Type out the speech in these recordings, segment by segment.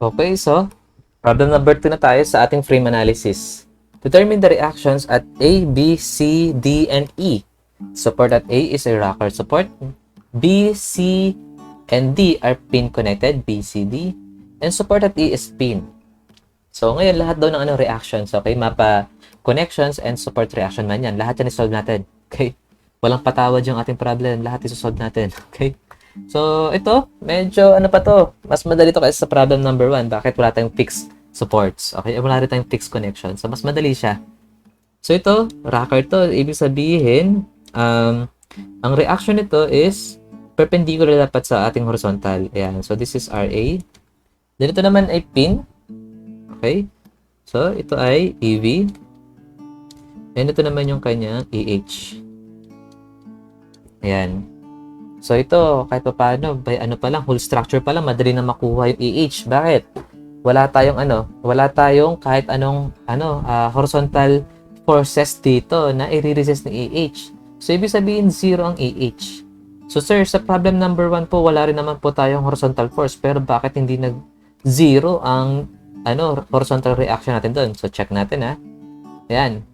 Okay, so problem number 2 na tayo sa ating frame analysis. Determine the reactions at A, B, C, D, and E. Support at A is a rocker support. B, C, and D are pin connected, B, C, D. And support at E is pin. So, ngayon, lahat daw ng reactions, okay? Mapa connections and support reaction man yan. Lahat yan isolve natin, okay? Walang patawad yung ating problem. Lahat isolve natin, okay? So, ito, medyo pa to. Mas madali to kaysa sa problem number 1. Bakit wala tayong fixed supports? Okay, wala rin tayong fixed connection. So, mas madali siya. So, ito, rocker to. Ibig sabihin, ang reaction nito is perpendicular dapat sa ating horizontal. Ayan. So, this is RA. Then, ito naman ay pin. Okay. So, ito ay EV. And ito naman yung kanyang EH. Ayan. So, ito, kahit pa paano, by pa lang, whole structure pa lang, madali na makuha yung EH. Bakit? Wala tayong kahit anong, horizontal forces dito na i-resist ng EH. So, ibig sabihin, 0 ang EH. So, sir, sa problem number 1 po, wala rin naman po tayong horizontal force, pero bakit hindi nag-0 ang, horizontal reaction natin doon? So, check natin, ha? Ayan.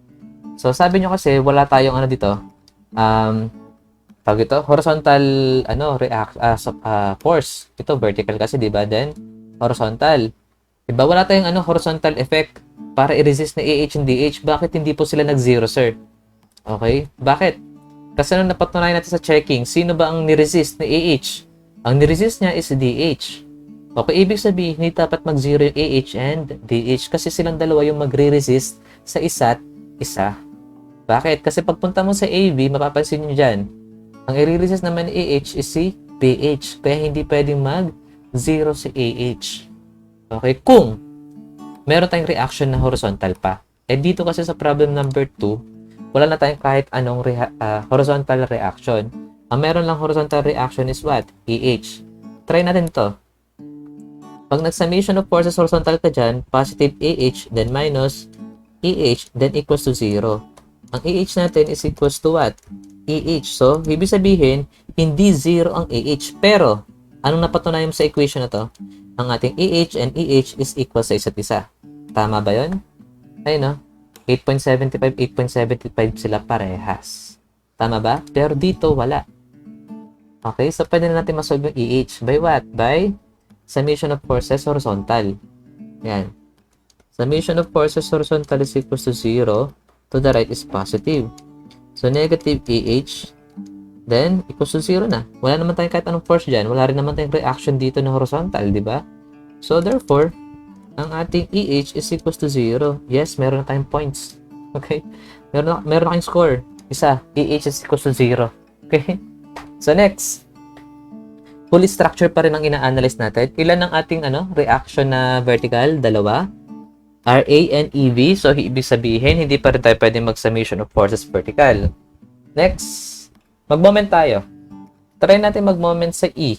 So, sabi nyo kasi, wala tayong, dito, tawag ito, horizontal force. Ito vertical kasi, 'di ba? Then horizontal. 'Di ba? Wala tayong horizontal effect para i-resist na AH and DH. Bakit hindi po sila nag-zero, sir? Okay? Bakit? Kasi nung napatunayan natin sa checking, sino ba ang ni-resist na AH? Ang ni-resist niya is DH. Okay, ibig sabihin, hindi dapat mag-zero yung AH and DH kasi silang dalawa yung magre-resist sa isa't isa. Bakit? Kasi pagpunta mo sa AB, mapapansin niyo dyan, ang i-resist naman ni AH is si BH. Kaya hindi pwedeng mag-0 si AH. Okay? Kung meron tayong reaction na horizontal pa. Eh dito kasi sa problem number 2, wala na tayong kahit anong horizontal reaction. Ang meron lang horizontal reaction is what? EH. Try natin to. Pag nag-summation of forces horizontal ka dyan, positive AH, then minus EH, then equals to 0. Ang AH natin is equals to what? EH. So, ibig sabihin, hindi 0 ang AH. Pero, anong napatunayan sa equation na to? Ang ating AH and EH is equal sa isa't isa. Tama ba yun? Ayun, no? 8.75, 8.75 sila parehas. Tama ba? Pero dito, wala. Okay? So, pwede na natin masolve yung EH. By what? By summation of forces horizontal. Yan. Summation of forces horizontal is equals to 0. To the right is positive. So, negative AH, then, equals to 0 na. Wala naman tayong kahit anong force dyan. Wala rin naman tayong reaction dito na horizontal, di ba? So, therefore, ang ating EH is equals to 0. Yes, meron na tayong points. Okay? Meron na kayong score. Isa, EH is equals to 0. Okay? So, next. Fully structure pa rin ang ina-analyze natin. Ilan ang ating reaction na vertical? Dalawa. RA and EV. So, ibig sabihin, hindi pa rin tayo pwede mag-summation of forces vertical. Next, mag-moment tayo. Try natin mag-moment sa E.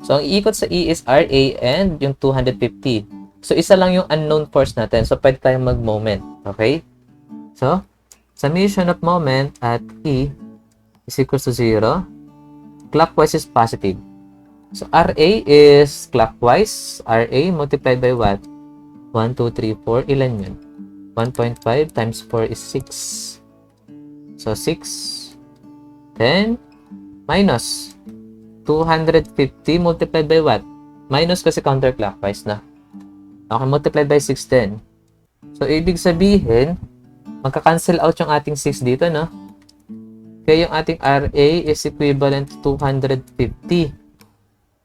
So, ang iikot sa E is RA and yung 250. So, isa lang yung unknown force natin. So, pwede tayong mag-moment. Okay? So, summation of moment at E is equals to 0. Clockwise is positive. So, RA is clockwise. RA multiplied by what? 1, 2, 3, 4. Ilan yun? 1.5 times 4 is 6. So, 6. Then, minus 250 multiplied by what? Minus kasi counterclockwise na. Okay, multiplied by 6 then. So, ibig sabihin, magka-cancel out yung ating 6 dito, no? Kaya yung ating RA is equivalent to 250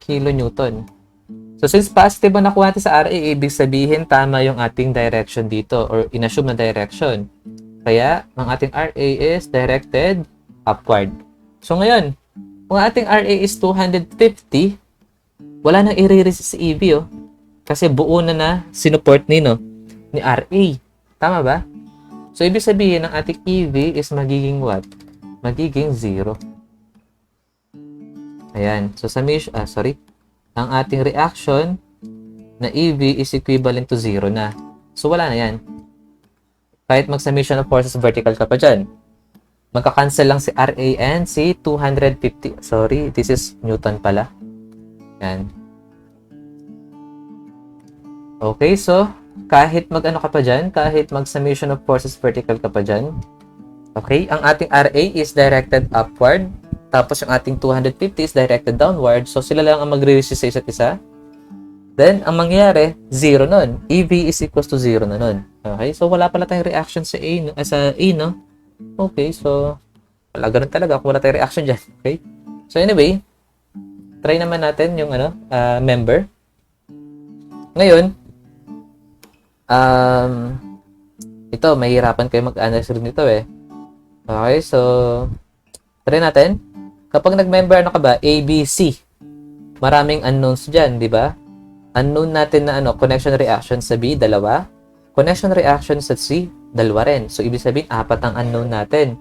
kilonewton. So, since positive ang nakuha natin sa RA, ibig sabihin tama yung ating direction dito or inassume na direction. Kaya, ang ating RA is directed upward. So, ngayon, kung ating RA is 250, wala nang i-resist sa EV, oh. Kasi buo na sinuport ni RA. Tama ba? So, ibig sabihin, ang ating EV is magiging what? Magiging 0. Ayan. So, ang ating reaction na EV is equivalent to 0 na. So, wala na yan. Kahit mag-summation of forces vertical ka pa dyan. Magka-cancel lang si RA and si 250. Sorry, this is Newton pala. Yan. Okay, so kahit mag-ano ka pa dyan, kahit mag-summation of forces vertical ka pa dyan, okay, ang ating RA is directed upward, tapos yung ating 250 is directed downward, so sila lang ang magre-resist sa isa't isa. Then, ang mangyayari, 0 nun. EV is equals to 0 na nun. Okay, so wala pala tayong reaction sa A, no? Sa A, no? Okay, so wala ganun talaga kung wala tayong reaction dyan. Okay, so anyway, try naman natin yung member. Ngayon, ito, mahirapan kayo mag-analyze rin dito eh. Okay, so try natin. Kapag nag-member ano ka ba, A, B, C, maraming unknowns dyan, di ba? Unknown natin na connection reaction sa B, dalawa. Connection reaction sa C, dalawa rin. So, ibig sabihin, 4 ang unknown natin.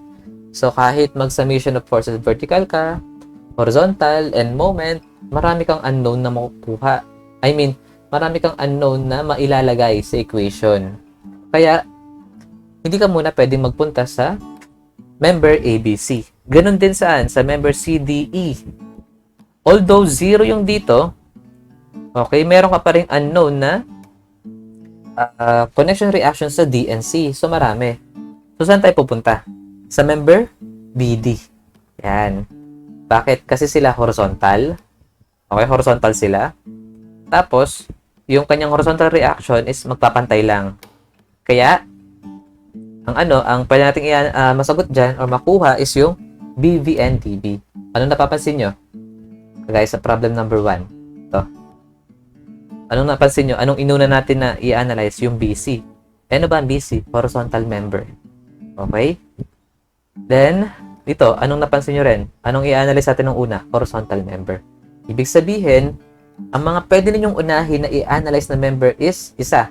So, kahit mag-summation of forces vertical ka, horizontal, and moment, marami kang unknown na makukuha. I mean, marami kang unknown na mailalagay sa equation. Kaya, hindi ka muna pwedeng magpunta sa member ABC. Ganon din saan? Sa member CDE. Although 0 yung dito, okay, meron ka pa rin unknown na connection reaction sa D and C. So, marami. So, saan tayo pupunta? Sa member BD. Yan. Bakit? Kasi sila horizontal. Okay, horizontal sila. Tapos, yung kanyang horizontal reaction is magpapantay lang. Kaya, ang pwede natin masagot dyan or makuha is yung BV and DB. Ano napapansin nyo? Guys, sa problem number 1. Ito. Anong napansin nyo? Anong inuna natin na i-analyze? Yung BC. Ano ba ang BC? Horizontal member. Okay? Then, ito, anong napansin nyo rin? Anong i-analyze natin ng una? Horizontal member. Ibig sabihin, ang mga pwede ninyong unahin na i-analyze na member is isa.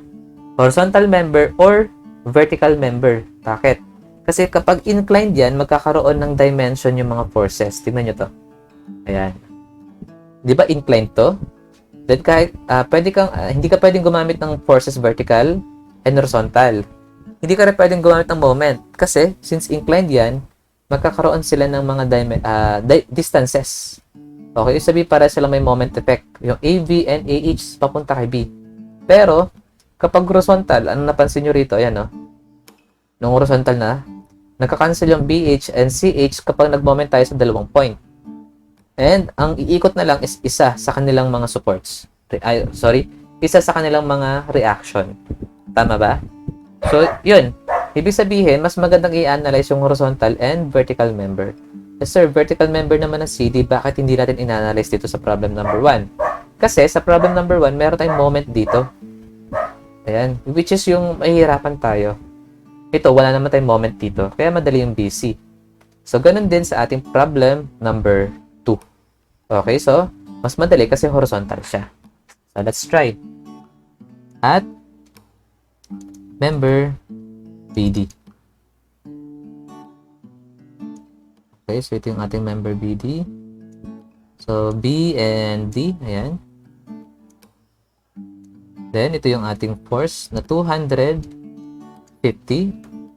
Horizontal member or vertical member. Bakit? Kasi kapag inclined yan, magkakaroon ng dimension yung mga forces. Tingnan nyo to. Ayan. Di ba inclined to? Then kahit hindi ka pwedeng gumamit ng forces vertical and horizontal. Hindi ka rin pwedeng gumamit ng moment. Kasi since inclined yan, magkakaroon sila ng mga distances. Okay, sabi para sila may moment effect. Yung AV and AH papunta kay B. Pero, kapag horizontal, ano napansin nyo rito? Ayan, no? Nung horizontal na, nagka-cancel yung BH and CH kapag nag-moment tayo sa dalawang point. And, ang iikot na lang is isa sa kanilang mga supports. Isa sa kanilang mga reaction. Tama ba? So, yun. Ibig sabihin, mas magandang i-analyze yung horizontal and vertical member. Yes, sir, vertical member naman ng CD, bakit hindi natin in-analyze dito sa problem number 1? Kasi sa problem number 1, meron tayong moment dito. Ayan, which is yung mahihirapan tayo. Ito, wala naman tayong moment dito, kaya madali yung BC. So, ganun din sa ating problem number 2. Okay, so, mas madali kasi horizontal siya. So, let's try. At member BD. Okay, so ito yung ating member BD. So, B and D, ayan. Then, ito yung ating force na 250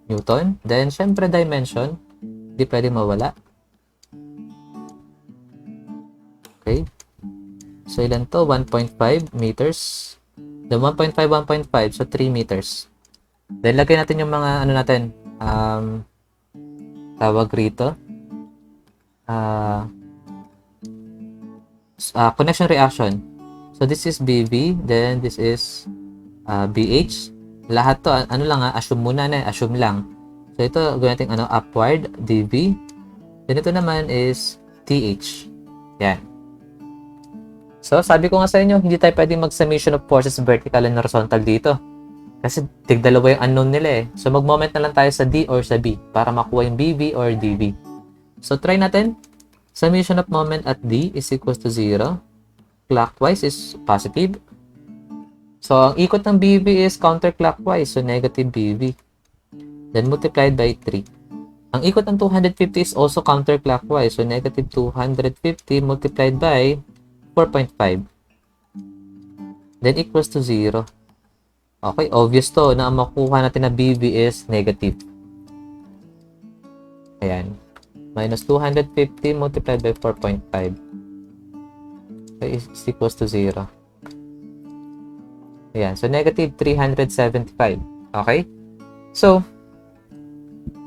Newton. Then, syempre, dimension. Hindi pwede mawala. Okay. So, ilan to? 1.5 meters. Then, 1.5, 1.5. So, 3 meters. Then, lagay natin yung mga, tawag rito. Connection reaction. So, this is BV, then this is BH. Lahat to, assume muna na, assume lang. So, ito, gawin natin, upward, DV. Then, ito naman is TH. Yan. So, sabi ko nga sa inyo, hindi tayo pwedeng mag-summation of forces vertical and horizontal dito. Kasi, tigdalawa yung unknown nila eh. So, mag-moment na lang tayo sa D or sa B para makuha yung BV or DV. So, try natin. Summation of moment at D is equals to 0. Clockwise is positive. So, ang ikot ng BV is counterclockwise. So, negative BV. Then, multiplied by 3. Ang ikot ng 250 is also counterclockwise. So, negative 250 multiplied by 4.5. Then, equals to 0. Okay, obvious to na ang makuha natin na BV is negative. Ayan. Minus 250 multiplied by 4.5. So, is equals to 0. Ayan. So, negative 375. Okay? So,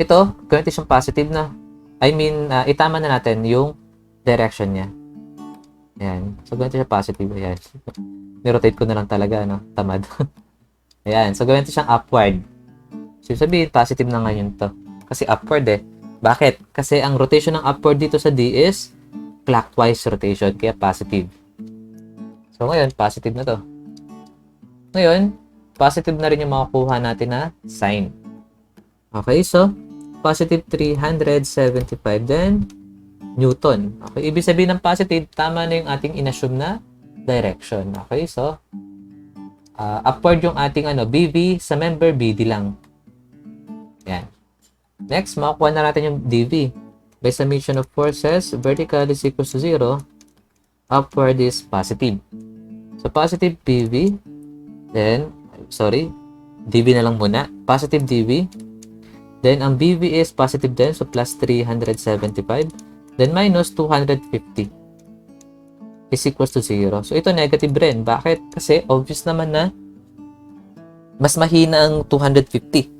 ito, gawin natin siyang positive na. I mean, itama na natin yung direction niya. Ayan. So, gawin natin siya positive. Ayan. Nirotate ko na lang talaga, no? Tamad. Ayan. So, gawin natin siyang upward. So, sabihin, positive na ngayon to. Kasi upward eh. Bakit? Kasi ang rotation ng upward dito sa D is clockwise rotation. Kaya positive. So, ngayon, positive na to. Ngayon, positive na rin yung makukuha natin na sign. Okay, so, positive 375 then Newton. Okay, ibig sabihin ng positive, tama na yung ating inassume na direction. Okay, so, upward yung ating BV sa member BD lang. Yan. Next, makukuha na natin yung DV. By summation of forces, vertical is equals to 0. Upward is positive. So, positive PV. Then, DV na lang muna. Positive DV. Then, ang BV is positive din. So, plus 375. Then, minus 250 is equals to 0. So, ito negative rin. Bakit? Kasi, obvious naman na mas mahina ang 250.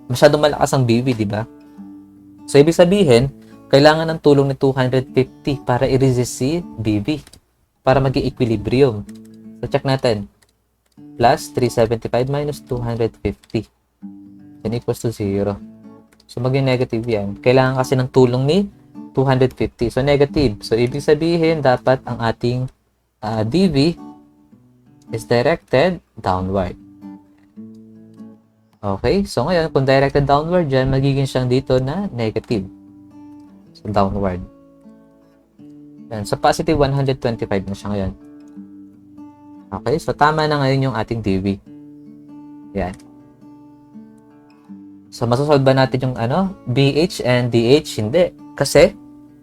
Masyadong malakas ang BV, di ba? So, ibig sabihin, kailangan ng tulong ni 250 para i-resist si BV. Para maging equilibrium. So, check natin. Plus 375 minus 250. Then equals to 0. So, maging negative yan. Kailangan kasi ng tulong ni 250. So, negative. So, ibig sabihin, dapat ang ating DV is directed downward. Okay? So, ngayon, kung directed downward dyan, magiging siyang dito na negative. So, downward. Yan. So, positive 125 na siya ngayon. Okay? So, tama na ngayon yung ating DV. Yan. So, masasolve ba natin yung BH and DH? Hindi. Kasi,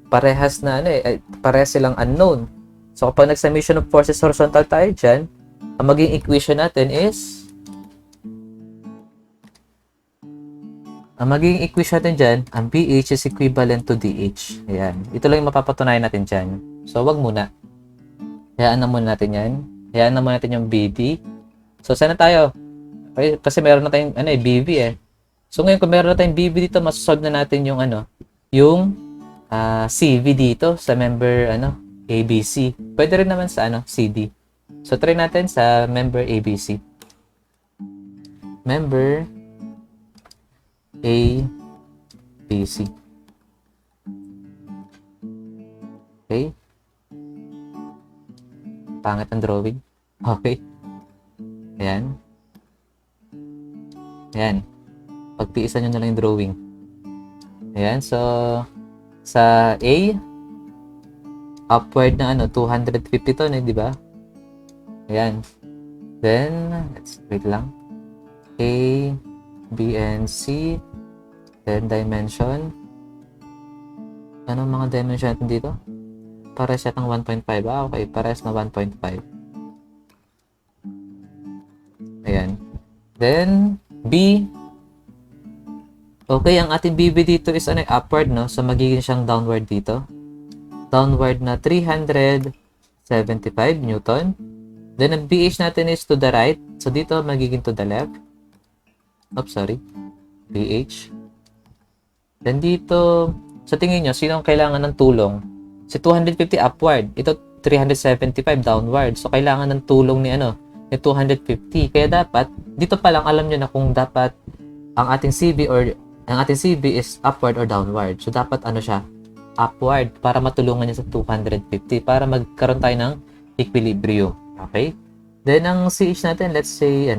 parehas na parehas silang unknown. So, kapag nag-summation of forces horizontal tayo dyan, ang maging equation natin is ang BH is equivalent to DH. Ayan. Ito lang yung mapapatunayan natin dyan. So, wag muna. Hayaan na muna natin yan. Hayaan na muna natin yung BD. So, saan na tayo? Okay, kasi meron na tayong BV eh. So, ngayon kung meron na tayong BV dito, masasolve na natin yung CV dito sa member ABC. Pwede rin naman sa CD. So, try natin sa member ABC. Member ABC. Okay. Pangit ang drawing. Okay. Ayan. Ayan. Pagtiisan nyo na lang yung drawing. Ayan. So, sa A, upward na 250 to, di ba? Ayan. Then, let's wait lang. A, B, and C. Then, dimension. Anong mga dimension natin dito? Pares yatang 1.5. Okay. Pares na 1.5. Ayan. Then, B. Okay, ang ating BB dito is upward, no? So, magiging siyang downward dito. Downward na 375 Newton. Then, ang BH natin is to the right. So, dito, magiging to the left. Oops, sorry. BH. Then, dito, sa tingin nyo, sino ang kailangan ng tulong? Si 250 upward. Ito, 375 downward. So, kailangan ng tulong ni 250. Kaya dapat, dito pa lang alam nyo na kung dapat ang ating CB is upward or downward. So, dapat siya? Upward para matulungan niya sa 250 para magkaroon tayo ng equilibrium. Okay? Then, ang CH natin, let's say,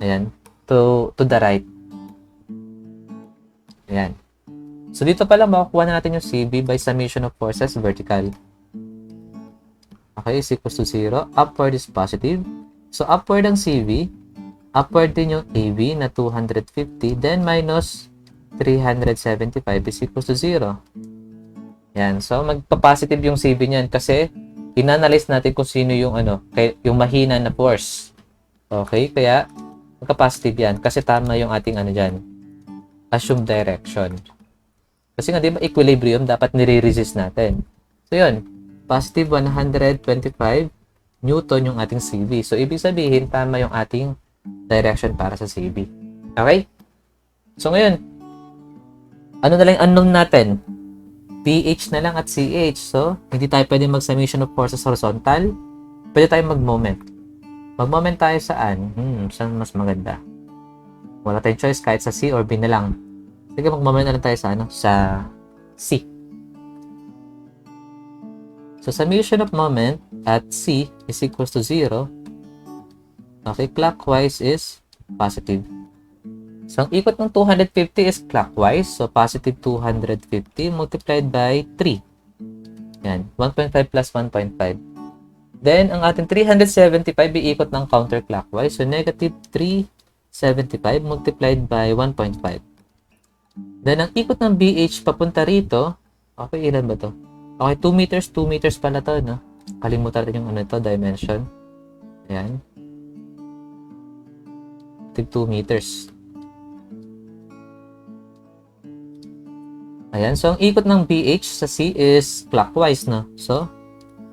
ayan, to the right. Ayan. So, dito pa lang makukuha na natin yung CB by summation of forces vertical. Okay, is equals to 0. Upward is positive. So, upward ang CV. Upward din yung AB na 250. Then, minus 375 is equals to 0. Yan. So, magpa-positive yung CV niyan kasi inanalyze natin kung sino yung yung mahina na force. Okay? Kaya, magka-positive yan kasi tama yung ating dyan. Assumed direction. Kasi nga, di ba, equilibrium, dapat nire-resist natin. So, yun. Positive 125. Newton yung ating CV. So, ibig sabihin, tama yung ating direction para sa CV. Okay? So, ngayon, ano na lang yung unknown natin? PH na lang at CH. So, hindi tayo pwede mag-summation of forces horizontal. Pwede tayo mag-moment. Mag-moment tayo saan? Saan mas maganda? Wala tayong choice kahit sa C or B na lang. Sige, mag-moment na lang tayo sa, sa C. So, summation of moment at C is equals to 0. Okay, clockwise is positive. So, ang ikot ng 250 is clockwise. So, positive 250 multiplied by 3. Yan. 1.5 plus 1.5. Then, ang ating 375 iikot ng counterclockwise. So, negative 375 multiplied by 1.5. Then, ang ikot ng BH papunta rito. Okay, ilan ba to? Okay, 2 meters. 2 meters pala to, no? Kalimutan natin yung ano ito, dimension. Ayan. 2 meters. Ayan. So, ang ikot ng BH sa C is clockwise, no? So,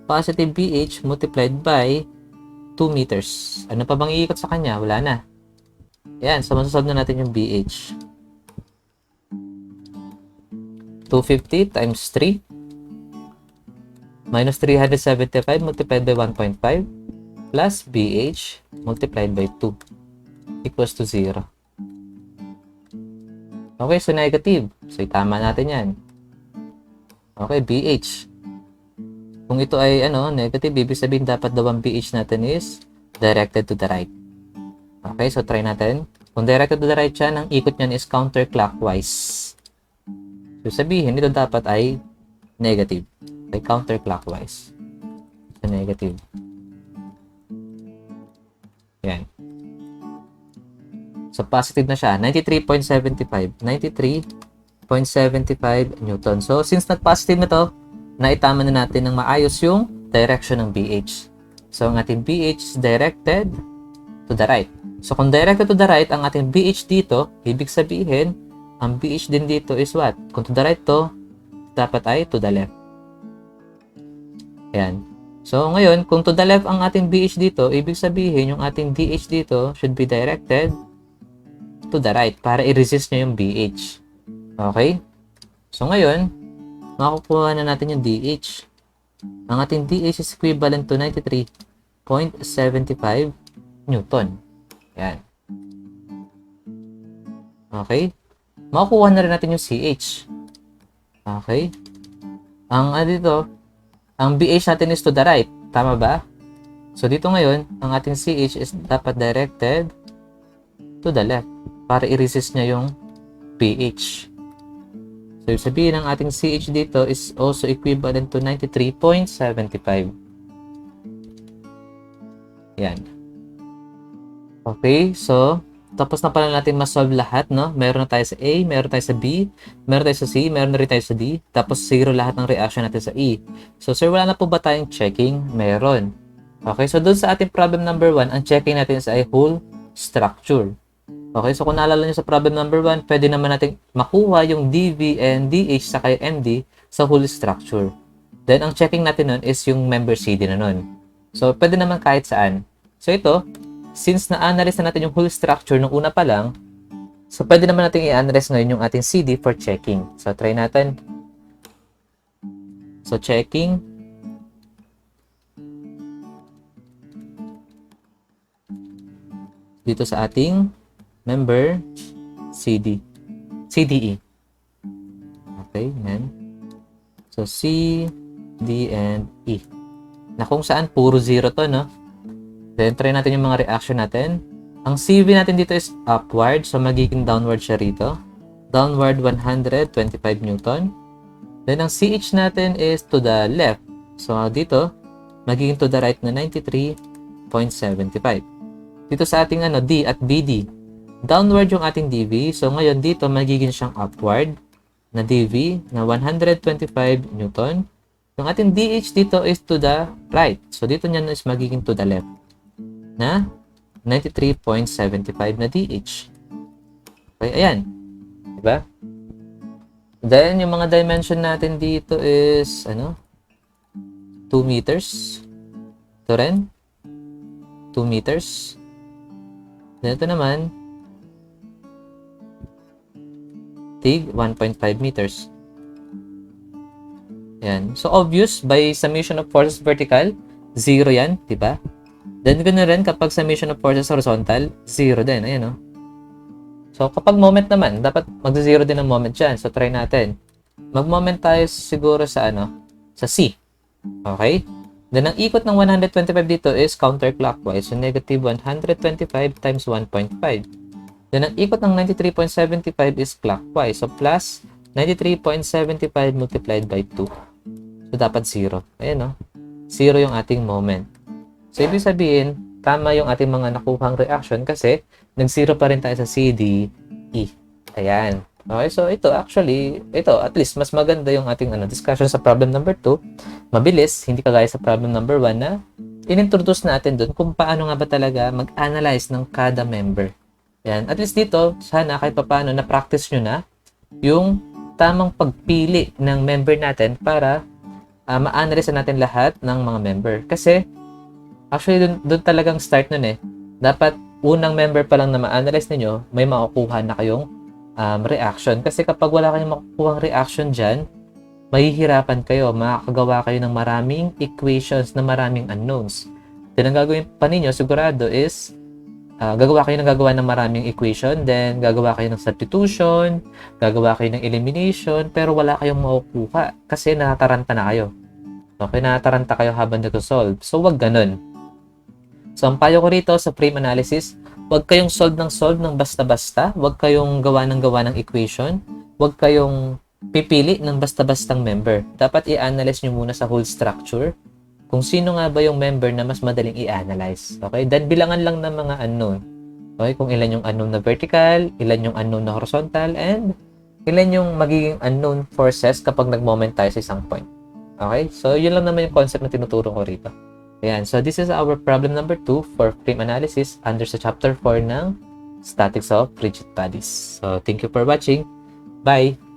positive BH multiplied by 2 meters. Ano pa bang iikot sa kanya? Wala na. Ayan. So, masasolve na natin yung BH. 250 times 3 minus 375 multiplied by 1.5 plus BH multiplied by 2 equals to 0. Okay, so negative. So, itama natin yan. Okay, BH. Kung ito ay negative, ibig sabihin dapat daw ang BH natin is directed to the right. Okay, so try natin. Kung directed to the right siya, ang ikot niyan is counterclockwise. So, sabihin, ito dapat ay negative. Okay, counterclockwise. So, negative. Yan. So, positive na siya. 93.75. 93.75 Newton. So, since nag-positive na to, naitama na natin ng maayos yung direction ng BH. So, ang ating BH is directed to the right. So, kung directed to the right, ang ating BH dito, ibig sabihin, ang BH din dito is what? Kung to the right to, dapat ay to the left. Ayan. So, ngayon, kung to the left ang ating BH dito, ibig sabihin, yung ating DH dito should be directed to the right para i-resist nyo yung BH. Okay? So, ngayon, makukuha na natin yung DH. Ang ating DH is equivalent to 93.75 Newton. Yan. Okay? Makukuha na rin natin yung CH. Okay? Ang dito, ang BH natin is to the right. Tama ba? So, dito ngayon, ang ating CH is dapat directed to the left para i-resist niya yung BH. So, sabihin ng ating CH dito is also equivalent to 93.75. Yan. Okay, so, tapos na pala natin ma-solve lahat, no? Meron na tayo sa A, meron tayo sa B, meron tayo sa C, meron na rin tayo sa D, tapos 0 lahat ng reaction natin sa E. So, sir, wala na po ba tayong checking? Meron. Okay, so doon sa ating problem number 1, ang checking natin is ay whole structure. Okay, so kung naalala nyo sa problem number 1, pwede naman natin makuha yung DV and DH sa kay MD sa whole structure. Then, ang checking natin nun is yung member CD na nun. So, pwede naman kahit saan. So, ito, since na-analyze na natin yung whole structure nung una pa lang, so, pwede naman natin i-analyze ngayon yung ating CD for checking. So, try natin. So, checking. Dito sa ating member CDE. Okay, yan. So, C, D, and E. Na kung saan, puro 0 to, no? Then, try natin yung mga reaction natin. Ang CV natin dito is upward, so magiging downward siya rito. Downward, 125 Newton. Then, ang CH natin is to the left. So, dito, magiging to the right na 93.75. Dito sa ating D at BD, downward yung ating DV. So, ngayon dito, magiging siyang upward na DV na 125 Newton. Yung ating DH dito is to the right. So, dito niyan is magiging to the left na 93.75 na DH. Okay, ayan. Diba? Then, yung mga dimension natin dito is, 2 meters. Ito rin. 2 meters. Then ito naman, tig 1.5 meters. Yan. So, obvious, by summation of forces vertical, 0 yan, di ba? Then, ganoon rin kapag summation of forces horizontal, 0 din. Ayan, oh. So, kapag moment naman, dapat mag-0 din ang moment dyan. So, try natin. Mag-moment tayo siguro sa sa C. Okay? Then, ang ikot ng 125 dito is counterclockwise. So, negative 125 times 1.5. Then, ang ikot ng 93.75 is clockwise. So, plus 93.75 multiplied by 2. So, dapat 0. Ayan, no? 0 yung ating moment. So, ibig sabihin, tama yung ating mga nakuhang reaction kasi nag-0 pa rin tayo sa C, D, E. Ayan. Okay, so ito actually, at least mas maganda yung ating discussion sa problem number 2. Mabilis, hindi kagaya sa problem number 1 na inintroduce natin doon kung paano nga ba talaga mag-analyze ng kada member. Ayan. At least dito, sana kahit paano na-practice nyo na yung tamang pagpili ng member natin para ma-analyze natin lahat ng mga member. Kasi, actually, doon talagang start nun eh. Dapat, unang member pa lang na ma-analyze ninyo, may makukuha na kayong reaction. Kasi kapag wala kayong makukuhang reaction dyan, mahihirapan kayo, makakagawa kayo ng maraming equations na maraming unknowns. Then, ang gagawin pa ninyo, sigurado is, gagawa kayo ng maraming equation, then gagawa kayo ng substitution, gagawa kayo ng elimination, pero wala kayong makukuha kasi natataranta na kayo. Okay, natataranta kayo habang nag-solve. So, wag ganun. So, ang payo ko rito sa frame analysis, wag kayong solve ng basta-basta, wag kayong gawa ng equation, wag kayong pipili ng basta-bastang member. Dapat i-analyze nyo muna sa whole structure kung sino nga ba yung member na mas madaling i-analyze. Okay? Then, bilangan lang ng mga unknown. Okay? Kung ilan yung unknown na vertical, ilan yung unknown na horizontal, and ilan yung magiging unknown forces kapag nag-moment tayo sa isang point. Okay? So, yun lang naman yung concept na tinuturo ko rito. Ayan. So, this is our problem number 2 for frame analysis under sa chapter 4 ng Statics of Rigid Bodies. So, thank you for watching. Bye!